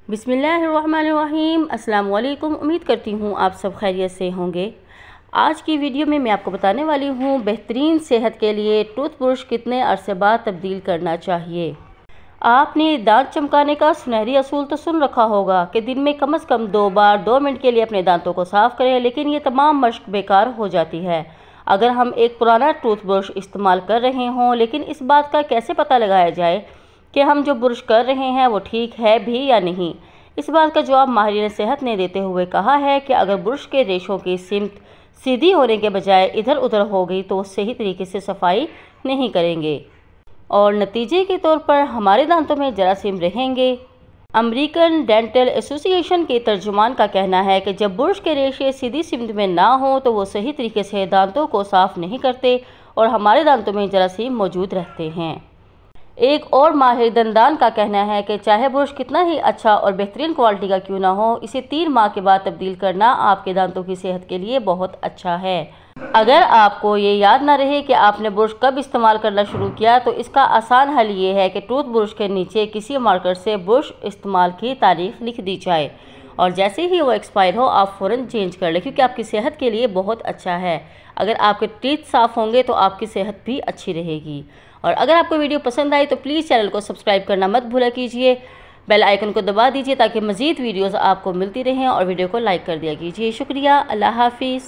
बिस्मिल्लाहिर्रहमानिर्रहीम। अस्सलाम वालेकुम। उम्मीद करती हूँ आप सब खैरियत से होंगे। आज की वीडियो में मैं आपको बताने वाली हूँ बेहतरीन सेहत के लिए टूथब्रश कितने अरसे बाद तब्दील करना चाहिए। आपने दांत चमकाने का सुनहरी असूल तो सुन रखा होगा कि दिन में कम से कम 2 बार 2 मिनट के लिए अपने दांतों को साफ़ करें, लेकिन ये तमाम मशक बेकार हो जाती है अगर हम एक पुराना टूथब्रश इस्तेमाल कर रहे हों। लेकिन इस बात का कैसे पता लगाया जाए कि हम जो ब्रश कर रहे हैं वो ठीक है भी या नहीं। इस बात का जवाब माहिरीन सेहत ने देते हुए कहा है कि अगर ब्रश के रेशों की सिमत सीधी होने के बजाय इधर उधर हो गई तो सही तरीके से सफाई नहीं करेंगे और नतीजे के तौर पर हमारे दांतों में जरासीम रहेंगे। अमेरिकन डेंटल एसोसिएशन के तर्जुमान का कहना है कि जब ब्रश के रेशे सीधी सिमत में ना हो तो वो सही तरीके से दांतों को साफ़ नहीं करते और हमारे दांतों में जरासीम मौजूद रहते हैं। एक और माहिर दंदान का कहना है कि चाहे ब्रश कितना ही अच्छा और बेहतरीन क्वालिटी का क्यों ना हो, इसे 3 माह के बाद तब्दील करना आपके दांतों की सेहत के लिए बहुत अच्छा है। अगर आपको ये याद ना रहे कि आपने ब्रश कब इस्तेमाल करना शुरू किया तो इसका आसान हल ये है कि टूथब्रश के नीचे किसी मार्कर से ब्रश इस्तेमाल की तारीख लिख दी जाए और जैसे ही वो एक्सपायर हो आप फ़ौरन चेंज कर लें, क्योंकि आपकी सेहत के लिए बहुत अच्छा है। अगर आपके टीथ साफ़ होंगे तो आपकी सेहत भी अच्छी रहेगी। और अगर आपको वीडियो पसंद आई तो प्लीज़ चैनल को सब्सक्राइब करना मत भूला कीजिए, बेल आइकन को दबा दीजिए ताकि मज़ीद वीडियोज़ आपको मिलती रहें और वीडियो को लाइक कर दिया कीजिए। शुक्रिया। अल्लाह हाफिज़।